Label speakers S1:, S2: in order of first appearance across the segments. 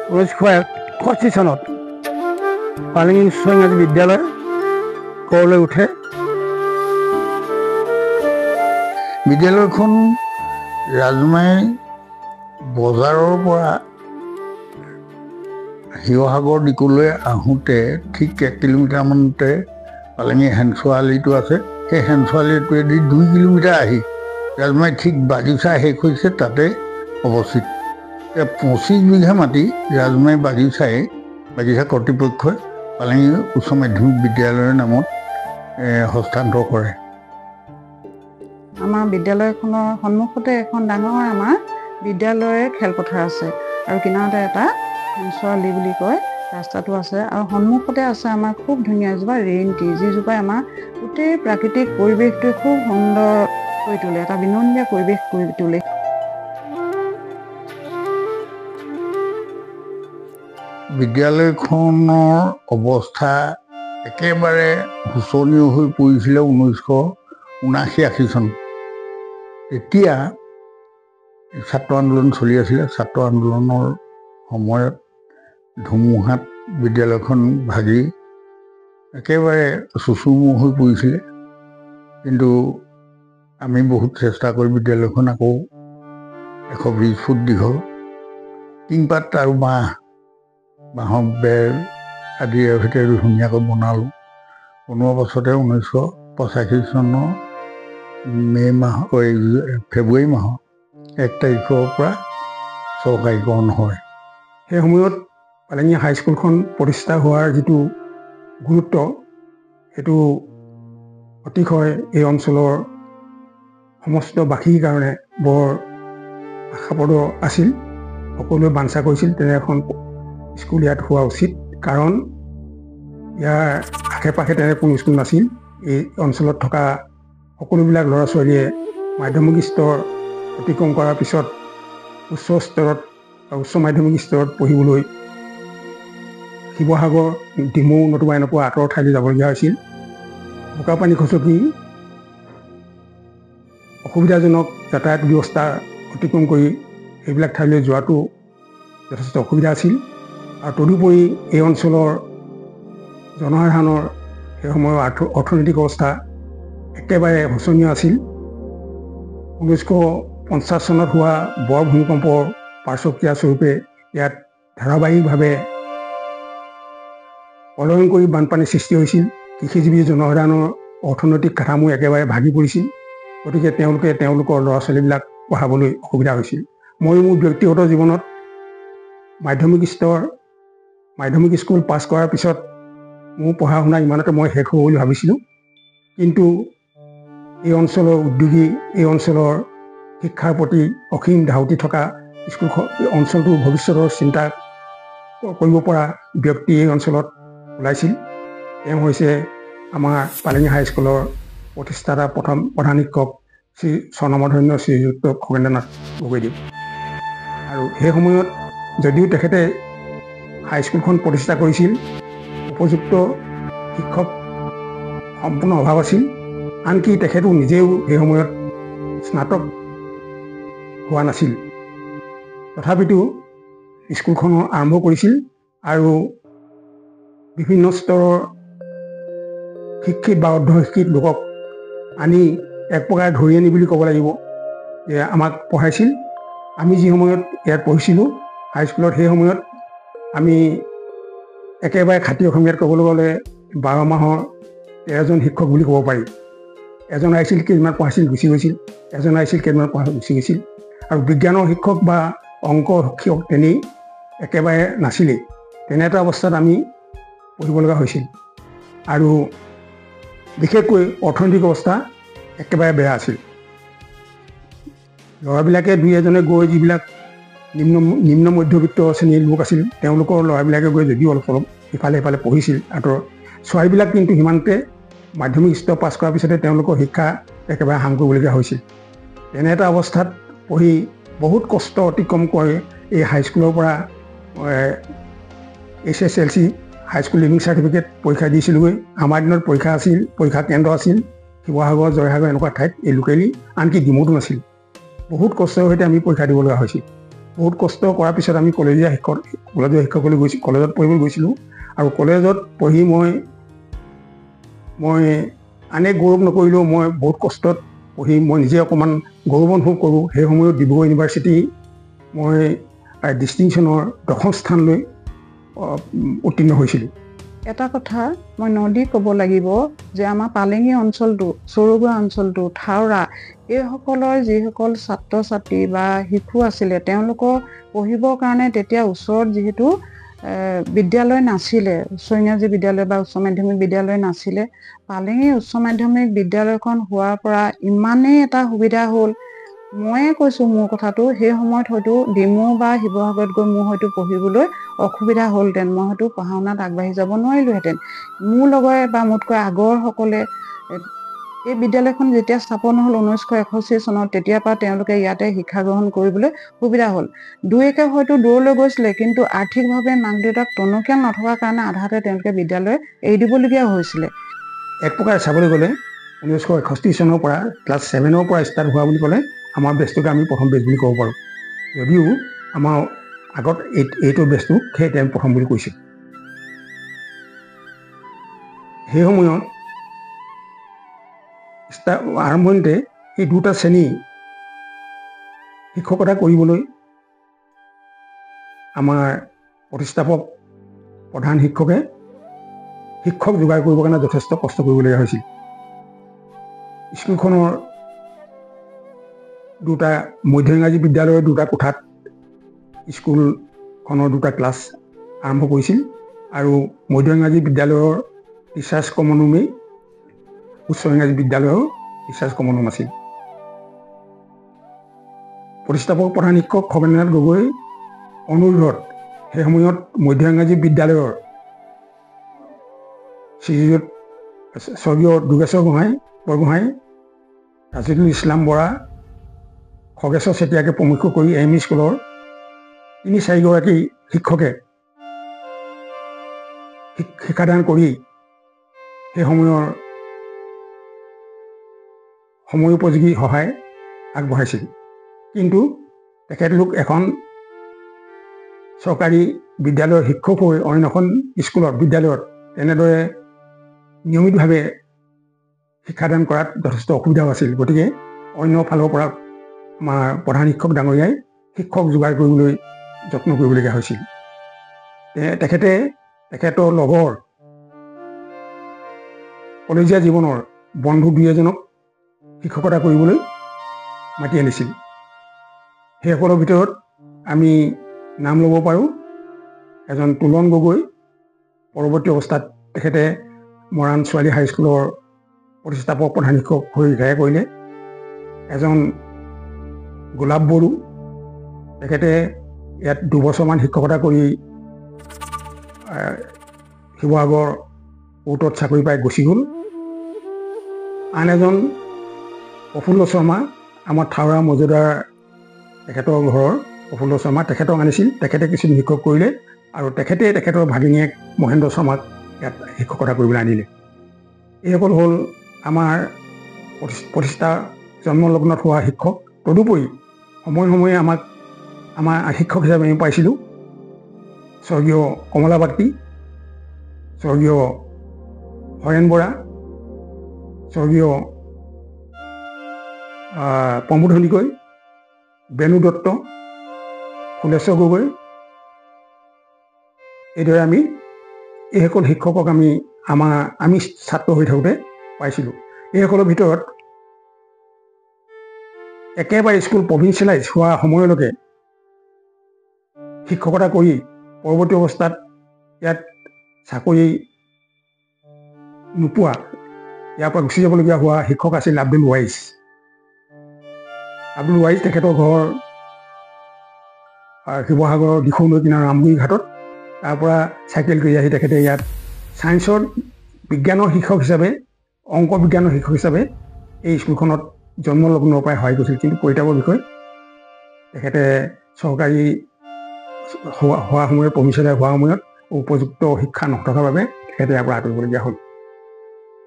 S1: 1961 চনত পালেঙি উচ্চ ইংৰাজী বিদ্যালয় গঢ়লৈ উঠে।
S2: বিদ্যালয়খন ৰাজমাই বজাৰৰ পৰা শিৱসাগৰ দিশলৈ আহোঁতে ঠিক 1 কিলোমিটাৰমানতে পালেঙি হেনচোৱা আলিটো আছে। সেই হেনচোৱা আলিটোৱেদি 2 কিলোমিটাৰ আহি ৰাজমাই ঠিক বাগিচা শেষ হৈছে তাতে অৱস্থিত। 25 বিঘা মাটি ৰাজমাই বাগিচা কৰ্তৃপক্ষই পালেঙি উচ্চ মাধ্যমিক বিদ্যালয়ৰ নামত হস্তান্তৰ কৰে।
S3: আমাৰ বিদ্যালয়খনৰ সন্মুখতে এখন ডাঙৰ আমাৰ বিদ্যালয়ৰ খেলপথাৰ আছে আৰু কিনাৰতে এটা হেনচোৱা আলি বুলি কয় ৰাস্তাটো আছে আৰু সন্মুখতে আছে আমাৰ খুব ধুনীয়া এজোপা ৰেইন ট্ৰি, যিজোপাই আমাৰ গোটেই প্ৰাকৃতিক পৰিৱেশটো খুব সুন্দৰ কৰি তোলে, এটা বিনন্দীয়া পৰিৱেশ কৰি তোলে।
S2: বিদ্যালয়খনৰ অৱস্থা একেবাৰে শোচনীয় হৈ পৰিছিলে 1979-80 চন। তেতিয়া ছাত্ৰ আন্দোলন চলি আছিলে। ছাত্ৰ আন্দোলনৰ সময়ত ধুমুহাত বিদ্যালয়খন ভাগি একেবাৰে চুচুমু হৈ পৰিছিলে। কিন্তু আমি বহুত চেষ্টা কৰি বিদ্যালয়খন আকৌ 120 ফুট দীঘল টিংপাত আৰু বাঁহৰ বেৰ আদিৰ সৈতে ধুনীয়াকৈ বনালোঁ। বনোৱাৰ পাছতে 1985 চনৰ ফেব্ৰুৱাৰী মাহৰ 1 তাৰিখৰ পৰা চৰকাৰীকৰণ হয়।
S1: সেই সময়ত পালেঙি হাইস্কুলখন প্ৰতিষ্ঠা হোৱাৰ যিটো গুৰুত্ব সেইটো অতিশয় এই অঞ্চলৰ সমস্ত বাসীৰ কাৰণে বৰ আশাপ্ৰদ আছিল। সকলোৱে বাঞ্ছা কৰিছিল তেনে এখন স্কুল ইয়াত হোৱা উচিত, কাৰণ ইয়াৰ আশে পাশে তেনে কোনো স্কুল নাছিল। এই অঞ্চলত থকা সকলোবিলাক ল'ৰা ছোৱালীয়ে মাধ্যমিক স্তৰ অতিক্ৰম কৰাৰ পিছত উচ্চ স্তৰত বা উচ্চ মাধ্যমিক স্তৰত পঢ়িবলৈ শিৱসাগৰ, ডিমৌ নতুবা এনেকুৱা আঁতৰৰ ঠাইলৈ যাবলগীয়া হৈছিল। বোকাপানী খচকি অসুবিধাজনক যাতায়াত ব্যৱস্থা অতিক্ৰম কৰি সেইবিলাক ঠাইলৈ যোৱাটো যথেষ্ট অসুবিধা আছিল। আৰু তদুপৰি এই অঞ্চলৰ জনসাধাৰণৰ সেই সময়ৰ অৰ্থনৈতিক অৱস্থা একেবাৰে শোচনীয় আছিল। 1950 চনত হোৱা বৰ ভূমিকম্পৰ পাৰ্শ্বক্ৰিয়া স্বৰূপে ইয়াত ধাৰাবাহিকভাৱে প্ৰলয়ংকৰী বানপানীৰ সৃষ্টি হৈছিল। কৃষিজীৱী জনসাধাৰণৰ অৰ্থনৈতিক কাঠামো একেবাৰে ভাগি পৰিছিল। গতিকে তেওঁলোকৰ ল'ৰা ছোৱালীবিলাক পঢ়াবলৈ অসুবিধা হৈছিল। মই মোৰ ব্যক্তিগত জীৱনত মাধ্যমিক স্কুল পাছ কৰাৰ পিছত মোৰ পঢ়া শুনা ইমানতে মই শেষ হ'ব বুলি ভাবিছিলোঁ। কিন্তু এই অঞ্চলৰ উদ্যোগী, এই অঞ্চলৰ শিক্ষাৰ প্ৰতি অসীম ধাউতি থকা অঞ্চলটোৰ ভৱিষ্যতৰ চিন্তা কৰিব পৰা ব্যক্তি এই অঞ্চলত ওলাইছিল। তেওঁ হৈছে আমাৰ পালেঙি হাইস্কুলৰ প্ৰতিষ্ঠাতা প্ৰধান শিক্ষক শ্ৰী স্বনামধন্য শ্ৰীযুক্ত খগেন্দ্ৰনাথ গগৈদেৱ। আৰু সেই সময়ত যদিও তেখেতে হাইস্কুলখন প্ৰতিষ্ঠা কৰিছিল, উপযুক্ত শিক্ষক সম্পূৰ্ণ অভাৱ আছিল। আনকি তেখেতো নিজেও সেই সময়ত স্নাতক হোৱা নাছিল। তথাপিতো স্কুলখন আৰম্ভ কৰিছিল আৰু বিভিন্ন স্তৰৰ শিক্ষিত বা অৰ্ধশিক্ষিত লোকক আনি এক প্ৰকাৰ ধৰি আনি বুলি ক'ব লাগিব যে আমাক পঢ়াইছিল। আমি যি সময়ত ইয়াত পঢ়িছিলোঁ হাইস্কুলত, সেই সময়ত আমি একেবাৰে খাটি অসমীয়াত ক'বলৈ গ'লে 12 মাহৰ 13জন শিক্ষক বুলি ক'ব পাৰি। এজন আহিছিল, কেইদিনমান পঢ়াইছিল, গুচি গৈছিল। এজন আহিছিল, কেইদিনমান পঢ়াই গুচি গৈছিল। আৰু বিজ্ঞানৰ শিক্ষক বা অংক শিক্ষক তেনেই একেবাৰে নাছিলেই। তেনে এটা অৱস্থাত আমি পঢ়িব লগা হৈছিল। আৰু বিশেষকৈ অৰ্থনৈতিক অৱস্থা একেবাৰে বেয়া আছিল। ল'ৰাবিলাকে দুই এজনে গৈ, যিবিলাক নিম্ন মধ্যবিত্ত শ্ৰেণীৰ লোক আছিল, তেওঁলোকৰ ল'ৰাবিলাকে গৈ যদিও অলপ ইফালে সিফালে পঢ়িছিল আঁতৰত, ছোৱালীবিলাক কিন্তু সিমানতে মাধ্যমিক স্তৰ পাছ কৰাৰ পিছতে তেওঁলোকৰ শিক্ষা একেবাৰে সাং কৰিবলগীয়া হৈছিল। তেনে এটা অৱস্থাত পঢ়ি বহুত কষ্ট অতিক্ৰম কৰি এই হাইস্কুলৰ পৰা HSLC হাইস্কুল লিভিং চাৰ্টিফিকেট পৰীক্ষা দিছিলোঁগৈ। আমাৰ দিনত পৰীক্ষা কেন্দ্ৰ আছিল শিৱসাগৰ, জয়সাগৰ এনেকুৱা ঠাইত, এই লোকেলি, আনকি ডিমৌতো নাছিল। বহুত কষ্টৰ সৈতে আমি পৰীক্ষা দিব লগা হৈছিল। বহুত কষ্ট কৰাৰ পিছত আমি কলেজীয়া শিক্ষকলৈ গৈছোঁ, কলেজত পঢ়িবলৈ গৈছিলোঁ। আৰু কলেজত পঢ়ি মই আনে গৌৰৱ নকৰিলেও মই বহুত কষ্টত পঢ়ি মই নিজে অকণমান গৌৰৱ অনুভৱ কৰোঁ। সেই সময়ত ডিব্ৰুগড় ইউনিভাৰ্চিটি মই ডিষ্টিংশ্যনৰ 10ম স্থানলৈ উত্তীৰ্ণ হৈছিলোঁ।
S3: এটা কথা মই নদী ক'ব লাগিব যে আমাৰ পালেঙি অঞ্চলটো, চৰুগুৱা অঞ্চলটো, থাওৰা, এইসকলৰ যিসকল ছাত্ৰ ছাত্ৰী বা শিশু আছিলে তেওঁলোকৰ পঢ়িবৰ কাৰণে তেতিয়া ওচৰত যিহেতু বিদ্যালয় নাছিলে, উচ্চ ইংৰাজী বিদ্যালয় বা উচ্চ মাধ্যমিক বিদ্যালয় নাছিলে, পালেঙি উচ্চ মাধ্যমিক বিদ্যালয়খন হোৱাৰ পৰা ইমানেই এটা সুবিধা হ'ল। ময়ে কৈছোঁ মোৰ কথাটো, সেই সময়ত হয়তো ডিমৌ বা শিৱসাগৰত গৈ মোৰ হয়তো পঢ়িবলৈ অসুবিধা হ'লহেঁতেন, মই হয়তো পঢ়া শুনাত আগবাঢ়ি যাব নোৱাৰিলোহেঁতেন। মোৰ লগৰে বা মোতকৈ আগৰসকলে এই বিদ্যালয়খন যেতিয়া স্থাপন হ'ল 1961 চনত, তেতিয়াৰ পৰা তেওঁলোকে ইয়াতে শিক্ষা গ্ৰহণ কৰিবলৈ সুবিধা হ'ল। দুই একে হয়তো দূৰলৈ গৈছিলে, কিন্তু আৰ্থিকভাৱে মাক দেউতাক টনকিয়াল নথকাৰ কাৰণে আধাতে তেওঁলোকে বিদ্যালয় এৰি দিবলগীয়া হৈছিলে।
S1: এক প্ৰকাৰে চাবলৈ গ'লে 1961 চনৰ পৰা ক্লাছ 7ৰ পৰা ষ্টাৰ্ট হোৱা বুলি ক'লে আমাৰ বেষ্টটোকে আমি প্ৰথম বেষ্ট বুলি ক'ব পাৰোঁ। যদিও আমাৰ আগত এইটো বেষ্টটো সেই টাইম প্ৰথম বুলি কৈছিল। সেই সময়ত আৰম্ভণিতে এই দুটা শ্ৰেণী শিক্ষকতা কৰিবলৈ আমাৰ প্ৰতিষ্ঠাপক প্ৰধান শিক্ষকে শিক্ষক যোগাৰ কৰিবৰ কাৰণে যথেষ্ট কষ্ট কৰিবলগীয়া হৈছিল। স্কুলখনৰ দুটা মধ্য ইংৰাজী বিদ্যালয়ৰ দুটা কোঠাত স্কুলখনৰ দুটা ক্লাছ আৰম্ভ কৰিছিল আৰু মধ্য ইংৰাজী বিদ্যালয়ৰ টিচাৰ্ছ কমন ৰুমেই উচ্চ ইংৰাজী বিদ্যালয়ৰ টিচাৰ্ছ কমন ৰুম আছিল। প্ৰতিষ্ঠাপক প্ৰধান শিক্ষক খগেন্দ্ৰনাথ গগৈ অনুৰোধত সেই সময়ত মধ্য ইংৰাজী বিদ্যালয়ৰ শ্ৰীযুত স্বৰ্গীয় যোগেশ্বৰ বৰগোহাঁই, ৰাজিদুল ইছলাম বৰা, খগেশ্বৰ চেতিয়াকে প্ৰমুখ্য কৰি এম ই স্কুলৰ 3-4গৰাকী শিক্ষকে শিক্ষাদান কৰি সেই সময় উপযোগী সহায় আগবঢ়াইছিল। কিন্তু তেখেতলোক এখন চৰকাৰী বিদ্যালয়ৰ শিক্ষক হৈ অইন এখন বিদ্যালয়ত তেনেদৰে নিয়মিতভাৱে শিক্ষাদান কৰাত যথেষ্ট অসুবিধাও আছিল। গতিকে অন্য ফালৰ পৰা আমাৰ প্ৰধান শিক্ষক ডাঙৰীয়াই শিক্ষক যোগাৰ কৰিবলৈ যত্ন কৰিবলগীয়া হৈছিল। তেখেতৰ লগৰ কলেজীয়া জীৱনৰ বন্ধু দুই এজনক শিক্ষকতা কৰিবলৈ মাতি আনিছিল। সেইসকলৰ ভিতৰত আমি নাম ল'ব পাৰোঁ এজন তুলন গগৈ, পৰৱৰ্তী অৱস্থাত তেখেতে মৰাণ ছোৱালী হাইস্কুলৰ প্ৰতিষ্ঠাপক প্ৰধান শিক্ষক হৈ ৰিটায়াৰ কৰিলে। এজন গোলাপ বড়ো, তেখেতে ইয়াত 2 বছৰমান শিক্ষকতা কৰি শিৱসাগৰ কোৰ্টত চাকৰি পাই গুচি গ'ল। আন এজন প্ৰফুল্ল শৰ্মা, আমাৰ থাওৰা মৌজাদাৰ তেখেতৰ ঘৰৰ প্ৰফুল্ল শৰ্মা, তেখেতক আনিছিল। তেখেতে কিছুদিন শিক্ষক কৰিলে আৰু তেখেতৰ ভাগিনীয়েক মহেন্দ্ৰ শৰ্মাক ইয়াত শিক্ষকতা কৰিবলৈ আনিলে। এইসকল হ'ল আমাৰ প্ৰতিষ্ঠা জন্মলগ্নত হোৱা শিক্ষক। তদুপৰি সময়ে সময়ে আমাৰ শিক্ষক হিচাপে আমি পাইছিলোঁ স্বৰ্গীয় কমলা বাগটি, স্বৰ্গীয় হৰেণ বৰা, স্বৰ্গীয় প্ৰমোদ হলিকৈ, বেণু দত্ত, ফুলেশ্বৰ গগৈ। এইদৰে আমি এইসকল শিক্ষকক আমি ছাত্ৰ হৈ থাকোঁতে পাইছিলোঁ। এইসকলৰ ভিতৰত একেবাৰে স্কুল প্ৰভিন্সিয়েলাইজ হোৱা সময়লৈকে শিক্ষকতা কৰি পৰৱৰ্তী অৱস্থাত ইয়াত চাকৰি নোপোৱা, ইয়াৰ পৰা গুচি যাবলগীয়া হোৱা শিক্ষক আছিল আব্দুল ৱাইজ। তেখেতৰ ঘৰ শিৱসাগৰৰ দিখৌনৈ কিনাৰ ৰামগুৰি ঘাটত। তাৰ পৰা চাইকেল কৰি আহি তেখেতে ইয়াত ছায়েন্সৰ বিজ্ঞানৰ শিক্ষক হিচাপে, অংক বিজ্ঞানৰ শিক্ষক হিচাপে এই স্কুলখনত জন্মলগ্নৰ পৰাই সহায় কৰিছিল। কিন্তু পৰিতাপৰ বিষয়, তেখেতে চৰকাৰী হোৱা সময়ত প্ৰভিন্সিয়েলাইজ হোৱা সময়ত উপযুক্ত শিক্ষা নথকাৰ বাবে তেখেতে ইয়াৰ পৰা আঁতৰিবলগীয়া হ'ল।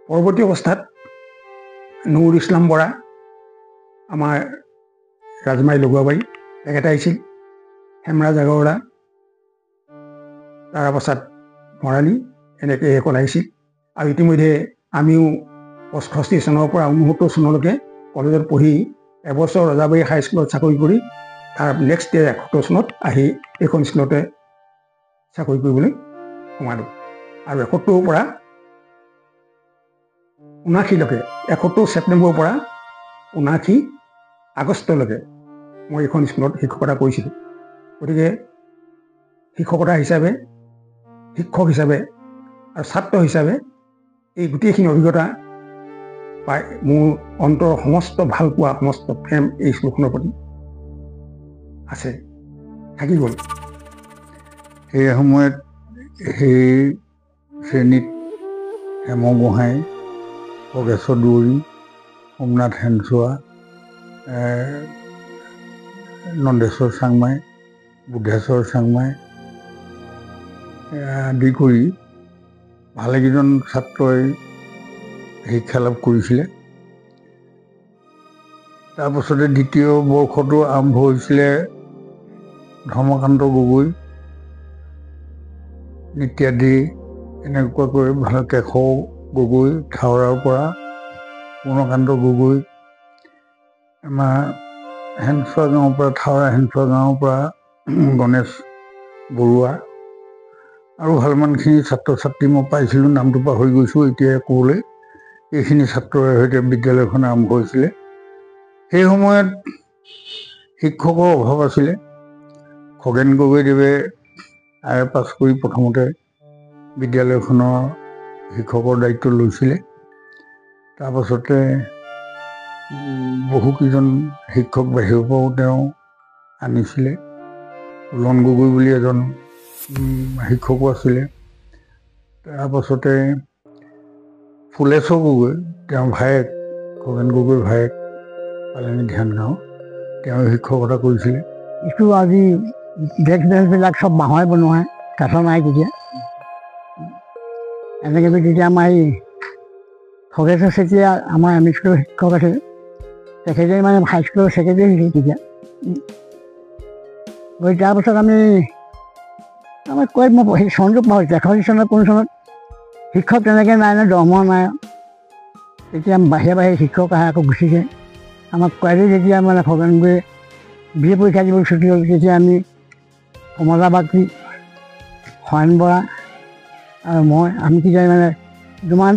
S1: পৰৱৰ্তী অৱস্থাত নুৰুল ইছলাম বৰা, আমাৰ ৰাজমাই লগুৱাবাৰী, তেখেতে আহিছিল। হেমৰাজ আগৰৱালা, তাৰাপ্ৰসাদ ভৰালী এনেকৈ এইসকল আহিছিল। আৰু ইতিমধ্যে আমিও 65 চনৰ পৰা 69 চনলৈকে কলেজত পঢ়ি এবছৰ ৰজাবাৰী হাইস্কুলত চাকৰি কৰি তাৰ নেক্সট ইয়েৰ 71 চনত আহি এইখন স্কুলতে চাকৰি কৰিবলৈ সোমালোঁ। আৰু 71ৰ পৰা 79লৈকে 71 ছেপ্টেম্বৰৰ পৰা 79 আগষ্টলৈকে মই এইখন স্কুলত শিক্ষকতা কৰিছিলোঁ। গতিকে শিক্ষকতা হিচাপে, শিক্ষক হিচাপে আৰু ছাত্ৰ হিচাপে এই গোটেইখিনি অভিজ্ঞতা পাই মোৰ অন্তৰৰ সমস্ত ভালপোৱা, সমস্ত প্ৰেম এই স্কুলখনৰ প্ৰতি আছে, থাকি গ'ল।
S2: সেই সময়ত সেই শ্ৰেণীত হেম গোহাঁই, ভোগেশ্বৰ দুৱৰী, সোমনাথ শেনচোৱা, নন্দেশ্বৰ চাংমাই, বুদ্ধেশ্বৰ চাংমাই আদি কৰি ভালেকেইজন ছাত্ৰই শিক্ষা লাভ কৰিছিলে। তাৰপাছতে দ্বিতীয় বৰ্ষটো আৰম্ভ হৈছিলে ধৰ্মকান্ত গগৈ, নিত্যাদি এনেকুৱাকৈ কেশৱ গগৈ থাৱৰাৰ পৰা, পূৰ্ণকান্ত গগৈ, আমাৰ হেনচোৱা গাঁৱৰ পৰা, থাৱৰা হেনচোৱা গাঁৱৰ পৰা গণেশ বৰুৱা আৰু ভালমানখিনি ছাত্ৰ ছাত্ৰী মই পাইছিলোঁ, নামটো পাহৰি গৈছোঁ এতিয়া ক'বলৈ। এইখিনি ছাত্ৰৰ সৈতে বিদ্যালয়খন আৰম্ভ হৈছিলে। সেই সময়ত শিক্ষকৰ অভাৱ আছিলে। খগেন গগৈদেৱে IAS পাছ কৰি প্ৰথমতে বিদ্যালয়খনৰ শিক্ষকৰ দায়িত্ব লৈছিলে। তাৰপাছতে বহুকেইজন শিক্ষক বাহিৰৰ পৰাও তেওঁ আনিছিলে। উলন গগৈ বুলি এজন শিক্ষকো আছিলে। তাৰপাছতে ফুলেশ্বৰ গগৈ, তেওঁ ভায়েক, খগেন গগৈৰ ভায়েক, পালেঙি ধ্যান গাঁও, তেওঁ শিক্ষকতা কৰিছিলে।
S4: স্কুল আজি ডেস্ক বেঞ্চবিলাক চব বাঁহৰে বনোৱা, কাঠৰ নাই তেতিয়া। এনেকৈ তেতিয়া আমাৰ এই খগেশ্বৰ চেতিয়া আমাৰ এম ই স্কুলৰ শিক্ষক আছিল, তেখেতে মানে হাইস্কুলৰ ছেক্ৰেটাৰী হৈছিল তেতিয়া। গৈ তাৰপাছত আমাৰ কয় মই সেই চনটো পাহৰিছোঁ, 61 চনত কোন চনত শিক্ষক তেনেকৈ নাই নহয়, দৰমহা নাই। তেতিয়া বাহিৰে বাহিৰে শিক্ষক আহে, আকৌ গুচি যায়। আমাক কয় যেতিয়া মানে খগেন গগৈয়ে BA পৰীক্ষা দিবলৈ ছুটি হ'ল, তেতিয়া আমি কমলা বাগচি, হৰেণ বৰা আৰু আমি তেতিয়া মানে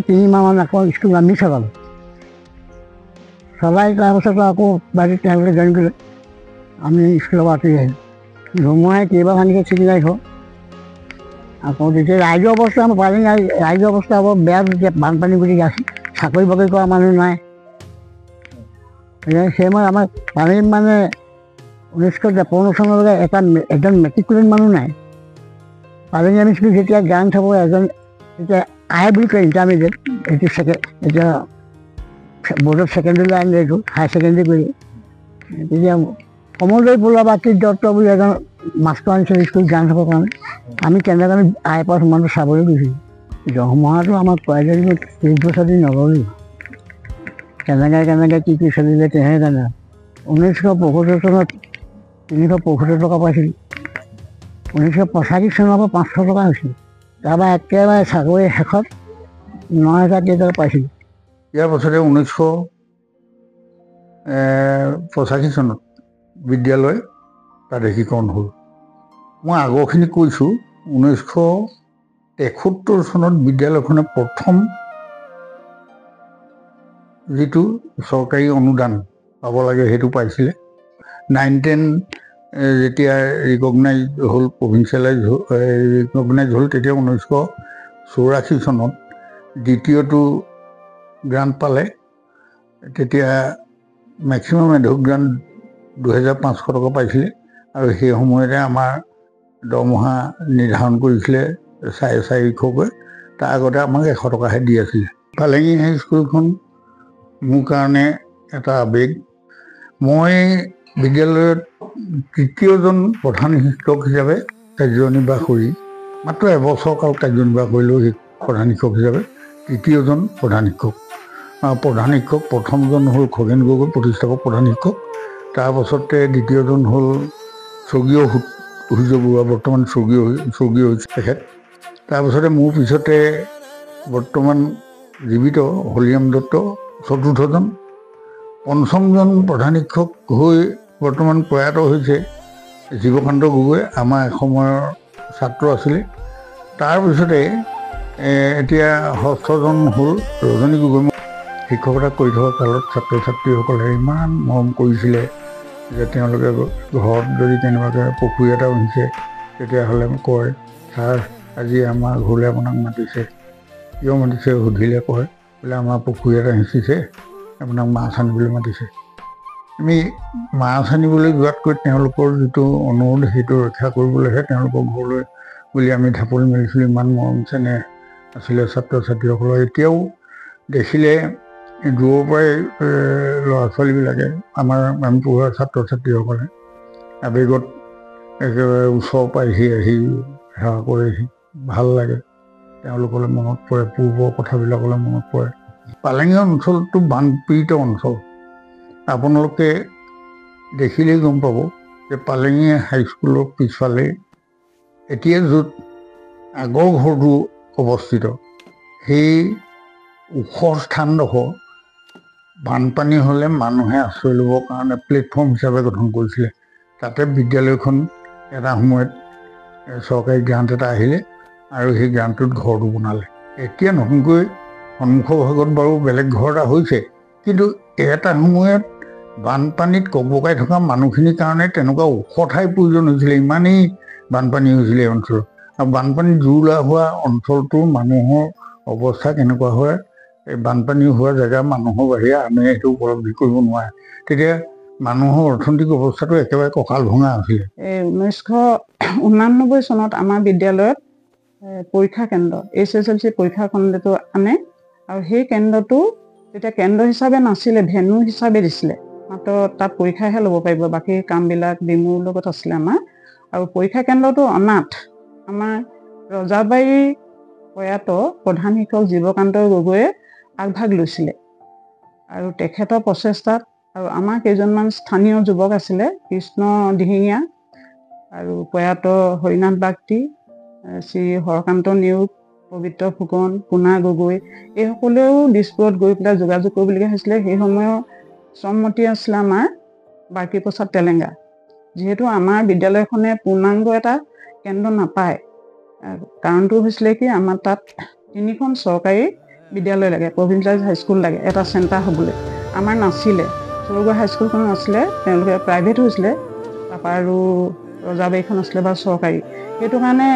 S4: 3 মাহমান আকৌ স্কুল আমি চলালোঁ। চলাই তাৰপাছত আকৌ বাৰীত তেওঁলোকে জইন কৰিলে, আমি স্কুলৰ পৰা আঁতৰি আহিলোঁ। ধুমুহাই কেইবাৰ ভাঙিছে ঠিক নাই হ'ল। আকৌ তেতিয়া ৰাইজৰ অৱস্থা আমাৰ পালেং ৰাইজৰ অৱস্থা বৰ বেয়া, তেতিয়া বানপানী গতিকে আছে, চাকৰি বাকৰি কৰা মানুহ নাই। সেই সময়ত আমাৰ পালেঙিত মানে 1953 চনলৈকে এজন মেট্ৰিকুলেট মানুহ নাই। পালেঙি আমি স্কুল যেতিয়া গান চাব এজন, তেতিয়া আই বুলি কয় ইণ্টাৰমিডিয়েট, এইটো এতিয়া বৰ্ডত ছেকেণ্ডেৰীলৈ আনিলে, এইটো হায়াৰ ছেকেণ্ডেৰী কৰিলে। তেতিয়া কমলদৈ বৰুৱা বা কীৰ্তি দত্ত বুলি এজন মাষ্টৰ আনিছিল স্কুল গান চাবৰ কাৰণে। আমি কেনেকৈ আই পাছ মানুহটো চাবলৈ গৈছিলোঁ। দৰমহাটো আমাক প্ৰাইভেট 30 বছৰ দিন নল'লোঁ। কেনেকৈ কি চলিলে তেহে জানে। 1975 চনত 375 টকা পাইছিলোঁ। 1985 চনৰ পৰা 500 টকা হৈছিল। তাৰপৰা একেবাৰে চাকৰি শেষত 9000 কেইটকা পাইছিলোঁ।
S2: ইয়াৰ পাছতে 1985 চনত বিদ্যালয় প্ৰাদেশিকৰণ হ'ল। মই আগৰখিনি কৈছোঁ, 1973 চনত বিদ্যালয়খনে প্ৰথম যিটো চৰকাৰী অনুদান পাব লাগে সেইটো পাইছিলে। 9-10 যেতিয়া ৰিকগনাইজ হ'ল, প্ৰভিঞ্চিয়েলাইজ হ'ল, তেতিয়া 1984 চনত দ্বিতীয়টো গ্ৰাণ্ট পালে। তেতিয়া মেক্সিমাম এডহক গ্ৰাণ্ট 2500 টকা পাইছিলে। আৰু সেই সময়তে আমাৰ দৰমহা নিৰ্ধাৰণ কৰিছিলে চাৰি শিক্ষকে। তাৰ আগতে আমাক 100 টকাহে দি আছিলে। পালেঙি হাইস্কুলখন মোৰ কাৰণে এটা আৱেগ। মই বিদ্যালয়ত তৃতীয়জন প্ৰধান শিক্ষক হিচাপে কাৰ্যনিৰ্বাহ কৰি, মাত্ৰ এবছৰ কাল কাৰ্যনিৰ্বাহ কৰিলোঁ প্ৰধান শিক্ষক হিচাপে। তৃতীয়জন প্ৰধান শিক্ষক প্ৰথমজন হ'ল খগেন গগৈ, প্ৰতিষ্ঠাপক প্ৰধান শিক্ষক। তাৰপাছতে দ্বিতীয়জন হ'ল স্বৰ্গীয় সূৰ্য বৰুৱা বৰ্তমান স্বৰ্গীয় হৈছে তেখেত। তাৰপিছতে মোৰ পিছতে বৰ্তমান জীৱিত হলিৰাম দত্ত চতুৰ্থজন, পঞ্চমজন প্ৰধান শিক্ষক হৈ বৰ্তমান প্ৰয়াত হৈছে জীৱকান্ত গগৈ, আমাৰ এসময়ৰ ছাত্ৰ আছিলে। তাৰপিছতে এতিয়া ষষ্ঠজন হ'ল ৰজনী গগৈ। শিক্ষকতা কৰি থকা কালত ছাত্ৰ ছাত্ৰীসকলে ইমান মৰম কৰিছিলে যে তেওঁলোকে ঘৰত যদি কেনেবাকৈ পুখুৰী এটা উঠিছে তেতিয়াহ'লে কয়, ছাৰ আজি আমাৰ ঘৰলৈ আপোনাক মাতিছে। কিয় মাতিছে সুধিলে কয়, বোলে আমাৰ পুখুৰী এটা সিঁচিছে, আপোনাক মাছ আনিবলৈ মাতিছে। আমি মাছ আনিবলৈ যোৱাতকৈ তেওঁলোকৰ যিটো অনুৰোধ সেইটো ৰক্ষা কৰিবলৈহে তেওঁলোকৰ ঘৰলৈ বুলি আমি ঢাপলি মেলিছিলোঁ। ইমান মৰম চেনেহ আছিলে ছাত্ৰ ছাত্ৰীসকলৰ। এতিয়াও দেখিলে দূৰৰ পৰাই ল'ৰা ছোৱালীবিলাকে আমি পঢ়োৱা ছাত্ৰ ছাত্ৰীসকলে আৱেগত একেবাৰে ওচৰ পাইহি আহি সেৱা কৰেহি, ভাল লাগে। তেওঁলোকলৈ মনত পৰে, পূৰ্বৰ কথাবিলাকলৈ মনত পৰে। পালেঙি অঞ্চলটো বানপীড়িত অঞ্চল। আপোনালোকে দেখিলেই গম পাব যে পালেঙি হাইস্কুলৰ পিছফালে এতিয়া য'ত আগৰ ঘৰটো অৱস্থিত, সেই ওখ স্থানডোখৰ বানপানী হ'লে মানুহে আশ্ৰয় ল'বৰ কাৰণে প্লেটফৰ্ম হিচাপে গঠন কৰিছিলে। তাতে বিদ্যালয়খন এটা সময়ত চৰকাৰী গ্ৰাণ্ট এটা আহিলে আৰু সেই গ্ৰাণ্টটোত ঘৰটো বনালে। এতিয়া নতুনকৈ সন্মুখৰ ভাগত বাৰু বেলেগ ঘৰ এটা হৈছে, কিন্তু এটা সময়ত বানপানীত কবকাই থকা মানুহখিনিৰ কাৰণে তেনেকুৱা ওখ ঠাইৰ প্ৰয়োজন হৈছিলে। ইমানেই বানপানী হৈছিলে এই অঞ্চলত। আৰু বানপানী জোৰোলা হোৱা অঞ্চলটোৰ মানুহৰ অৱস্থা কেনেকুৱা হয়, এই বানপানী হোৱা জেগা মানুহৰ বাহিৰে আমি সেইটো উপলব্ধি কৰিব নোৱাৰে। তেতিয়া মানুহৰ অৰ্থনৈতিক অৱস্থাটো একেবাৰে কঁকাল ভঙা আছিলে।
S3: 1989 চনত আমাৰ বিদ্যালয়ত পৰীক্ষা কেন্দ্ৰ HSLC পৰীক্ষা কেন্দ্ৰটো আনে, আৰু সেই কেন্দ্ৰটো তেতিয়া কেন্দ্ৰ হিচাপে নাছিলে, ভেনু হিচাপে দিছিলে। মাত্ৰ তাত পৰীক্ষাহে ল'ব পাৰিব, বাকী কামবিলাক ডিমুৰ লগত আছিলে আমাৰ। আৰু পৰীক্ষা কেন্দ্ৰটো অনাথ আমাৰ ৰজাবাৰীৰ প্ৰয়াত প্ৰধান শিক্ষক জীৱকান্ত গগৈয়ে আগভাগ লৈছিলে। আৰু তেখেতৰ প্ৰচেষ্টাত আৰু আমাৰ কেইজনমান স্থানীয় যুৱক আছিলে, কৃষ্ণ দিহিঙীয়া আৰু প্ৰয়াত হৰিনাথ বাগটি, শ্ৰী হৰকান্ত নেওগ, পবিত্ৰ ফুকন, পোনা গগৈ, এইসকলেও দিছপুৰত গৈ পেলাই যোগাযোগ কৰিবলগীয়া হৈছিলে। সেই সময়ৰ শ্ৰমমন্ত্ৰী আছিলে আমাৰ বাৰ্কী প্ৰসাদ তেলেংগা। যিহেতু আমাৰ বিদ্যালয়খনে পূৰ্ণাংগ এটা কেন্দ্ৰ নাপায়, কাৰণটো হৈছিলে কি, আমাৰ তাত 3খন চৰকাৰী বিদ্যালয় লাগে, প্ৰভিঞ্চিয়েল হাইস্কুল লাগে এটা চেণ্টাৰ হ'বলৈ। আমাৰ নাছিলে, চৰগুৱা হাইস্কুলখন নাছিলে, তেওঁলোকে প্ৰাইভেট হৈছিলে। তাৰপৰা আৰু ৰজাবাৰীখন আছিলে বা চৰকাৰী, সেইটো কাৰণে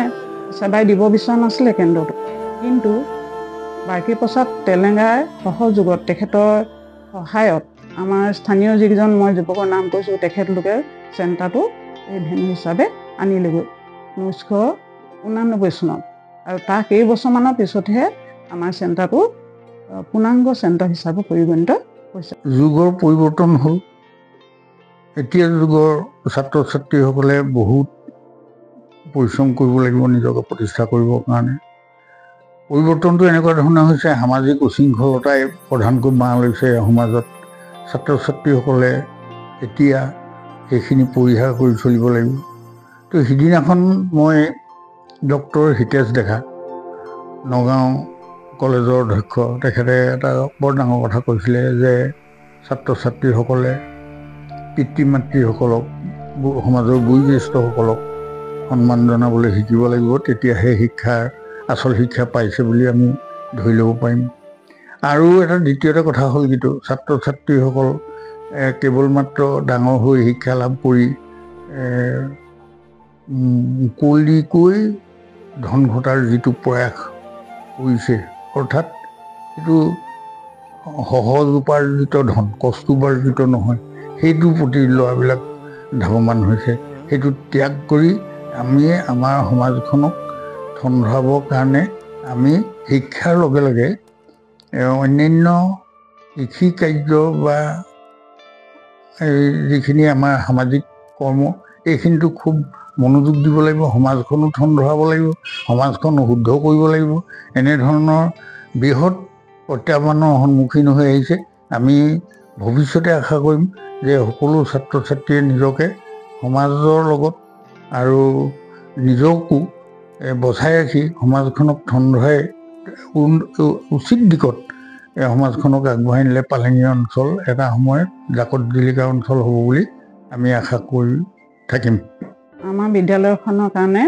S3: সেৱাই দিব বিচৰা নাছিলে কেন্দ্ৰটো। কিন্তু বাৰ্কী প্ৰসাদ তেলেংগাৰ সহযোগত, তেখেতৰ সহায়ত, আমাৰ স্থানীয় যিকেইজন মই যুৱকৰ নাম কৈছোঁ, তেখেতলোকে চেণ্টাৰটো এই ভেনু হিচাপে আনিলেগৈ 1989 চনত। আৰু তাৰ কেইবছৰমানৰ পিছতহে আমাৰ চেণ্টাৰটো পূৰ্ণাংগ চেণ্টাৰ হিচাপে পৰিগণিত হৈছে।
S2: যুগৰ পৰিৱৰ্তন হ'ল। এতিয়া যুগৰ ছাত্ৰ ছাত্ৰীসকলে বহুত পৰিশ্ৰম কৰিব লাগিব নিজকে প্ৰতিষ্ঠা কৰিবৰ কাৰণে। পৰিৱৰ্তনটো এনেকুৱা ধৰণৰ হৈছে, সামাজিক উশৃংখলতাই প্ৰধানকৈ বাঁহ লৈছে সমাজত। ছাত্ৰ ছাত্ৰীসকলে এতিয়া সেইখিনি পৰিহাৰ কৰি চলিব লাগিব। তো সিদিনাখন মই ডক্টৰ হিতেশ ডেকা, নগাঁও কলেজৰ অধ্যক্ষ, তেখেতে এটা বৰ ডাঙৰ কথা কৈছিলে যে ছাত্ৰ ছাত্ৰীসকলে পিতৃ মাতৃসকলক, সমাজৰ বয়োজ্যেষ্ঠসকলক সন্মান জনাবলৈ শিকিব লাগিব, তেতিয়াহে আচল শিক্ষা পাইছে বুলি আমি ধৰি ল'ব পাৰিম। আৰু এটা দ্বিতীয়তে কথা হ'ল কিটো, ছাত্ৰ ছাত্ৰীসকল কেৱল মাত্ৰ ডাঙৰ হৈ শিক্ষা লাভ কৰি মুকলিকৈ ধন ঘটাৰ যিটো প্ৰয়াস কৰিছে, অৰ্থাৎ এইটো সহজ উপাৰ্জিত ধন, কষ্ট উপাৰ্জিত নহয়, সেইটোৰ প্ৰতি ল'ৰাবিলাক ধাৱমান হৈছে। সেইটো ত্যাগ কৰি আমি আমাৰ সমাজখনক ঠনধৰাবৰ কাৰণে আমি শিক্ষাৰ লগে লগে অন্যান্য কৃষি কাৰ্য বা যিখিনি আমাৰ সামাজিক কৰ্ম, এইখিনিতো খুব মনোযোগ দিব লাগিব। সমাজখনো ঠন ধৰাব লাগিব, সমাজখন শুদ্ধ কৰিব লাগিব। এনেধৰণৰ বৃহৎ প্ৰত্যাহ্বানৰ সন্মুখীন হৈ আহিছে। আমি ভৱিষ্যতে আশা কৰিম যে সকলো ছাত্ৰ ছাত্ৰীয়ে নিজকে সমাজৰ লগত আৰু নিজকো বচাই ৰাখি সমাজখনক ঠন ধৰাই উচিত দিশত এই সমাজখনক আগবঢ়াই নিলে পালেঙি অঞ্চল এটা সময়ত জাকত জিলিকা অঞ্চল হ'ব বুলি আমি আশা কৰি থাকিম।
S3: আমাৰ বিদ্যালয়খনৰ কাৰণে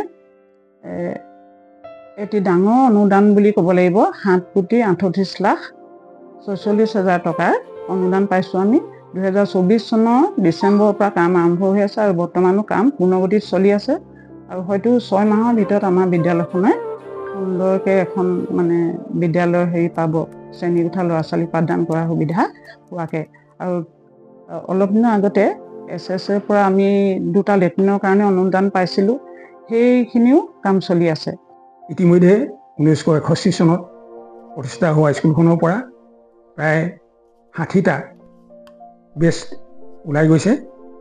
S3: এটি ডাঙৰ অনুদান বুলি ক'ব লাগিব। 7,38,46,00,000 টকাৰ অনুদান পাইছোঁ আমি। 2024 চনৰ ডিচেম্বৰৰ পৰা কাম আৰম্ভ হৈ আছে আৰু বৰ্তমানো কাম পূৰ্ণগতিত চলি আছে আৰু হয়তো 6 মাহৰ ভিতৰত আমাৰ বিদ্যালয়খনে সুন্দৰকৈ এখন মানে বিদ্যালয়ৰ পাব, শ্ৰেণীকোঠা ল'ৰা ছোৱালী পাঠদান কৰাৰ সুবিধা পোৱাকৈ। আৰু অলপ দিনৰ আগতে SSৰ পৰা আমি 2টা লেট্ৰিনৰ কাৰণে অনুদান পাইছিলোঁ, সেইখিনিও কাম চলি আছে।
S1: ইতিমধ্যে 1961 চনত প্ৰতিষ্ঠা হোৱা স্কুলখনৰ পৰা প্ৰায় 60টা বেচ ওলাই গৈছে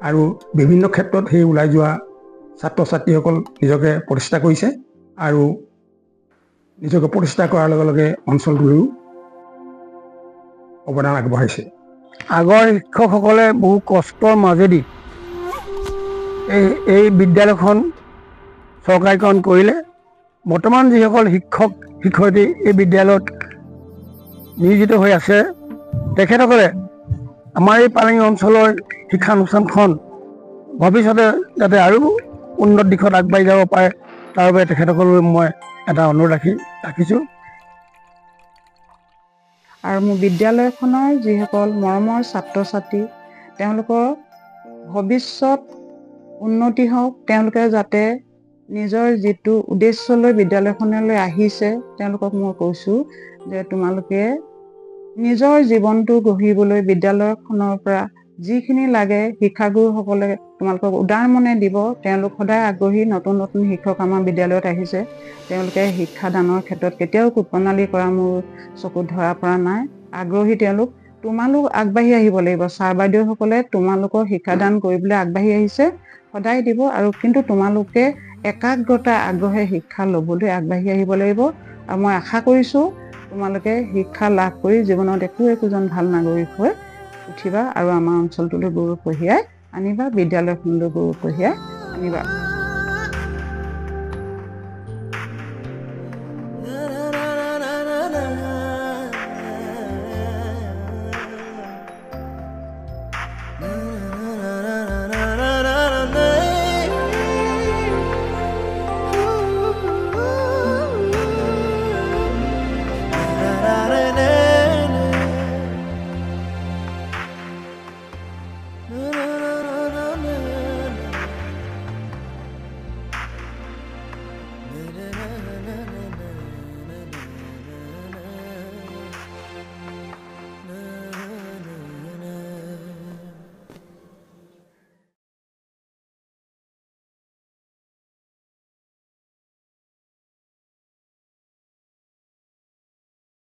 S1: আৰু বিভিন্ন ক্ষেত্ৰত সেই ওলাই যোৱা ছাত্ৰ ছাত্ৰীসকল নিজকে প্ৰতিষ্ঠা কৰিছে আৰু নিজকে প্ৰতিষ্ঠা কৰাৰ লগে লগে অঞ্চলটোৰো অৱদান আগবঢ়াইছে।
S4: আগৰ শিক্ষকসকলে বহু কষ্টৰ মাজেদি এই বিদ্যালয়খন চৰকাৰীকৰণ কৰিলে। বৰ্তমান যিসকল শিক্ষক শিক্ষয়িত্ৰী এই বিদ্যালয়ত নিয়োজিত হৈ আছে, তেখেতসকলে আমাৰ এই পালেঙি অঞ্চলৰ শিক্ষানুষ্ঠানখন ভৱিষ্যতে যাতে আৰু উন্নত দিশত আগবাঢ়ি যাব পাৰে, তাৰ বাবে তেখেতসকললৈ মই এটা অনুৰোধ ৰাখিছোঁ।
S3: আৰু মোৰ বিদ্যালয়খনৰ যিসকল মৰমৰ ছাত্ৰ ছাত্ৰী, তেওঁলোকৰ ভৱিষ্যত উন্নতি হওক, তেওঁলোকে যাতে নিজৰ যিটো উদ্দেশ্যলৈ বিদ্যালয়খনলৈ আহিছে, তেওঁলোকক মই কৈছোঁ যে তোমালোকে নিজৰ জীৱনটো গঢ়িবলৈ বিদ্যালয়খনৰ পৰা যিখিনি লাগে শিক্ষাগুৰুসকলে তোমালোকক উদাৰ মনে দিব। তেওঁলোক সদায় আগ্ৰহী। নতুন নতুন শিক্ষক আমাৰ বিদ্যালয়ত আহিছে, তেওঁলোকে শিক্ষাদানৰ ক্ষেত্ৰত কেতিয়াও কুপ্ৰণালী কৰা মোৰ চকুত ধৰা পৰা নাই। আগ্ৰহী তেওঁলোক। তোমালোক আগবাঢ়ি আহিব লাগিব। ছাৰ বাইদেউসকলে তোমালোকৰ শিক্ষাদান কৰিবলৈ আগবাঢ়ি আহিছে, সদায় দিব। আৰু কিন্তু তোমালোকে একাগ্ৰতা আগ্ৰহে শিক্ষা ল'বলৈ আগবাঢ়ি আহিব লাগিব। আৰু মই আশা কৰিছোঁ তোমালোকে শিক্ষা লাভ কৰি জীৱনত একোজন ভাল নাগৰিক হৈ উঠিবা আৰু আমাৰ অঞ্চলটোলৈ গৌৰৱ কঢ়িয়াই আনিবা, বিদ্যালয়খনলৈ গৌৰৱ কঢ়িয়াই আনিবা।